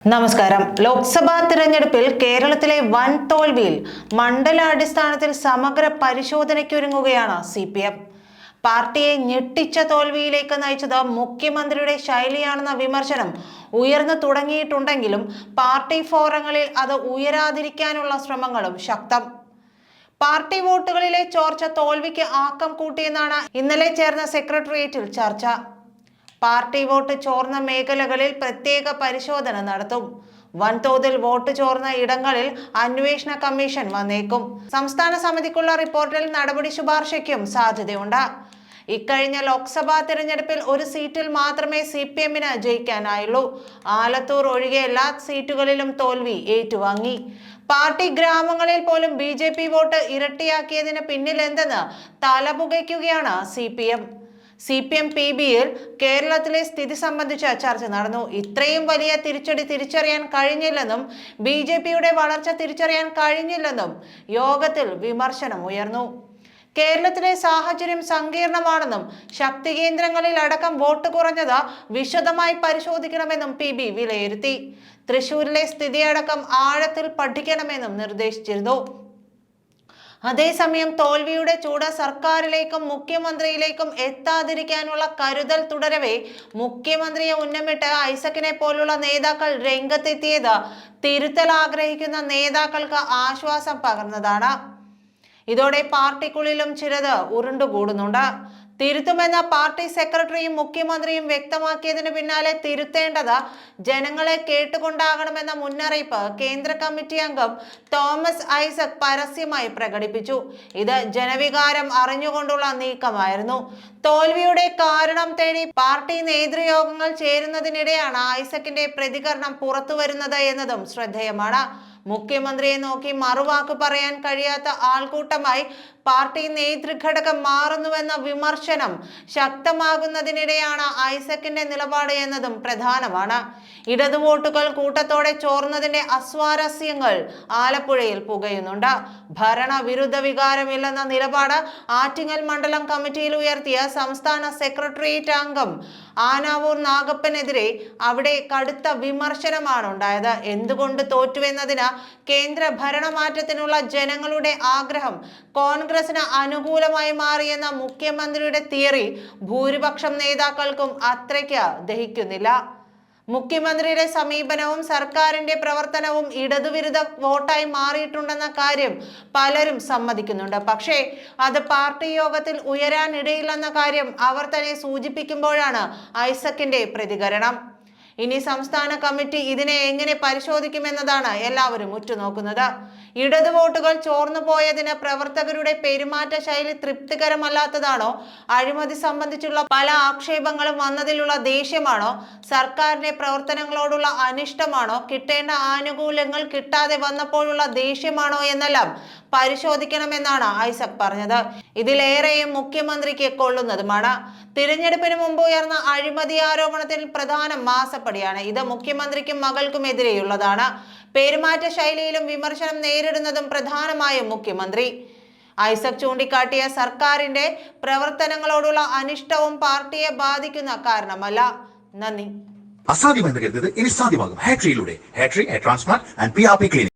നമസ്കാരം. ലോക്സഭാ തിരഞ്ഞെടുപ്പിൽ കേരളത്തിലെ വൻ തോൽവിയിൽ മണ്ഡലാടിസ്ഥാനത്തിൽ സമഗ്ര പരിശോധനയ്ക്കൊരുങ്ങുകയാണ് CPM. പാർട്ടിയെ ഞെട്ടിച്ച തോൽവിയിലേക്ക് നയിച്ചത് മുഖ്യമന്ത്രിയുടെ ശൈലിയാണെന്ന വിമർശനം ഉയർന്നു തുടങ്ങിയിട്ടുണ്ടെങ്കിലും പാർട്ടി ഫോറങ്ങളിൽ അത് ഉയരാതിരിക്കാനുള്ള ശ്രമങ്ങളും ശക്തം. പാർട്ടി വോട്ടുകളിലെ ചോർച്ച തോൽവിക്ക് ആക്കം കൂട്ടിയെന്നാണ് ഇന്നലെ ചേർന്ന സെക്രട്ടേറിയറ്റിൽ ചർച്ച. പാർട്ടി വോട്ട് ചോർന്ന മേഖലകളിൽ പ്രത്യേക പരിശോധന നടത്തും. വൻതോതിൽ വോട്ട് ചോർന്ന ഇടങ്ങളിൽ അന്വേഷണ കമ്മീഷൻ വന്നേക്കും. സംസ്ഥാന സമിതിക്കുള്ള റിപ്പോർട്ടിൽ നടപടി ശുപാർശയ്ക്കും സാധ്യതയുണ്ട്. ഇക്കഴിഞ്ഞ ലോക്സഭാ തിരഞ്ഞെടുപ്പിൽ ഒരു സീറ്റിൽ മാത്രമേ CPMന് ജയിക്കാനായുള്ളൂ. ആലത്തൂർ ഒഴികെ എല്ലാ സീറ്റുകളിലും തോൽവി ഏറ്റുവാങ്ങി. പാർട്ടി ഗ്രാമങ്ങളിൽ പോലും BJP വോട്ട് ഇരട്ടിയാക്കിയതിന് പിന്നിൽ എന്തെന്ന് തലപുകയ്ക്കുകയാണ് CPM PBയിൽ കേരളത്തിലെ സ്ഥിതി സംബന്ധിച്ച ചർച്ച നടന്നു. ഇത്രയും വലിയ തിരിച്ചടി തിരിച്ചറിയാൻ കഴിഞ്ഞില്ലെന്നും BJPയുടെ വളർച്ച തിരിച്ചറിയാൻ കഴിഞ്ഞില്ലെന്നും യോഗത്തിൽ വിമർശനം ഉയർന്നു. കേരളത്തിലെ സാഹചര്യം സങ്കീർണമാണെന്നും ശക്തി കേന്ദ്രങ്ങളിൽ അടക്കം വോട്ട് കുറഞ്ഞത് വിശദമായി പരിശോധിക്കണമെന്നും PB വിലയിരുത്തി. തൃശൂരിലെ സ്ഥിതിയടക്കം ആഴത്തിൽ പഠിക്കണമെന്നും നിർദ്ദേശിച്ചിരുന്നു. അതേസമയം തോൽവിയുടെ ചൂട് സർക്കാരിലേക്കും മുഖ്യമന്ത്രിയിലേക്കും എത്താതിരിക്കാനുള്ള കരുതൽ തുടരവേ മുഖ്യമന്ത്രിയെ ഉന്നമിട്ട് ഐസക്കിനെ പോലുള്ള നേതാക്കൾ രംഗത്തെത്തിയത് തിരുത്തൽ ആഗ്രഹിക്കുന്ന നേതാക്കൾക്ക് ആശ്വാസം പകർന്നതാണ്. ഇതോടെ പാർട്ടിക്കുള്ളിലും ചിലത് ഉരുണ്ടുകൂടുന്നുണ്ട്. തിരുത്തുമെന്ന പാർട്ടി സെക്രട്ടറിയും മുഖ്യമന്ത്രിയും വ്യക്തമാക്കിയതിന് പിന്നാലെ തിരുത്തേണ്ടത് ജനങ്ങളെ കേട്ടുകൊണ്ടാകണമെന്ന മുന്നറിയിപ്പ് കേന്ദ്ര കമ്മിറ്റി അംഗം തോമസ് ഐസക് പരസ്യമായി പ്രകടിപ്പിച്ചു. ഇത് ജനവികാരം അറിഞ്ഞുകൊണ്ടുള്ള നീക്കമായിരുന്നു. തോൽവിയുടെ കാരണം തേടി പാർട്ടി നേതൃയോഗങ്ങൾ ചേരുന്നതിനിടെയാണ് ഐസക്കിന്റെ പ്രതികരണം പുറത്തുവരുന്നത് എന്നതും ശ്രദ്ധേയമാണ്. മുഖ്യമന്ത്രിയെ നോക്കി മറുവാക്ക് പറയാൻ കഴിയാത്ത ആൾക്കൂട്ടമായി പാർട്ടി നേതൃഘടകം മാറുന്നുവെന്ന വിമർശനം ശക്തമാകുന്നതിനിടെയാണ് ഐസക്കിന്റെ നിലപാട് എന്നതും പ്രധാനമാണ്. ഇടതു വോട്ടുകൾ കൂട്ടത്തോടെ ചോർന്നതിന്റെ അസ്വാരസ്യങ്ങൾ ആലപ്പുഴയിൽ പുകയുന്നുണ്ട്. ഭരണവിരുദ്ധ വികാരമില്ലെന്ന നിലപാട് ആറ്റിങ്ങൽ മണ്ഡലം കമ്മിറ്റിയിൽ ഉയർത്തിയ സംസ്ഥാന സെക്രട്ടേറിയറ്റ് അംഗം ആനാവൂർ നാഗപ്പനെതിരെ അവിടെ കടുത്ത വിമർശനമാണ് ഉണ്ടായത്. എന്തുകൊണ്ട് തോറ്റുവെന്നതിന് കേന്ദ്ര ഭരണമാറ്റത്തിനുള്ള ജനങ്ങളുടെ ആഗ്രഹം കോൺഗ്രസിന് അനുകൂലമായി മാറിയെന്ന മുഖ്യമന്ത്രിയുടെ തിയറി ഭൂരിപക്ഷം നേതാക്കൾക്കും അത്രയ്ക്ക് ദഹിക്കുന്നില്ല. മുഖ്യമന്ത്രിയുടെ സമീപനവും സർക്കാരിന്റെ പ്രവർത്തനവും ഇടതുവിരുദ്ധ വോട്ടായി മാറിയിട്ടുണ്ടെന്ന കാര്യം പലരും സമ്മതിക്കുന്നുണ്ട്. പക്ഷേ അത് പാർട്ടി യോഗത്തിൽ ഉയരാനിടയില്ലെന്ന കാര്യം അവർ തന്നെ സൂചിപ്പിക്കുമ്പോഴാണ് ഐസക്കിന്റെ പ്രതികരണം. ഇനി സംസ്ഥാന കമ്മിറ്റി ഇതിനെ എങ്ങനെ പരിശോധിക്കുമെന്നതാണ് എല്ലാവരും ഉറ്റുനോക്കുന്നത്. ഇടത് വോട്ടുകൾ ചോർന്നു പോയതിന് പ്രവർത്തകരുടെ പെരുമാറ്റ ശൈലി തൃപ്തികരമല്ലാത്തതാണോ, അഴിമതി സംബന്ധിച്ചുള്ള പല ആക്ഷേപങ്ങളും വന്നതിലുള്ള ദേഷ്യമാണോ, സർക്കാരിന്റെ പ്രവർത്തനങ്ങളോടുള്ള അനിഷ്ടമാണോ, കിട്ടേണ്ട ആനുകൂല്യങ്ങൾ കിട്ടാതെ വന്നപ്പോഴുള്ള ദേഷ്യമാണോ എന്നെല്ലാം പരിശോധിക്കണമെന്നാണ് ഐസക് പറഞ്ഞത്. ഇതിലേറെയും മുഖ്യമന്ത്രിക്ക് കൊള്ളുന്നതുമാണ്. തിരഞ്ഞെടുപ്പിന് മുമ്പ് ഉയർന്ന അഴിമതി ആരോപണത്തിൽ പ്രധാനം മാസപ്പടിയാണ്. ഇത് മുഖ്യമന്ത്രിക്കും മകൾക്കുമെതിരെയുള്ളതാണ്. പെരുമാറ്റ ശൈലിയിലും വിമർശനം നേരിടുന്നതും പ്രധാനമായും മുഖ്യമന്ത്രി. ഐസക് ചൂണ്ടിക്കാട്ടിയ സർക്കാരിന്റെ പ്രവർത്തനങ്ങളോടുള്ള അനിഷ്ടവും പാർട്ടിയെ ബാധിക്കുന്ന കാരണമല്ല. നന്ദി. അസാധ്യമെന്ന് കരുതുന്നത് ഇനി സാധ്യമാകും. ഹാട്രിയിലൂടെ ഹാട്രി, hair transplant and PRP clinic.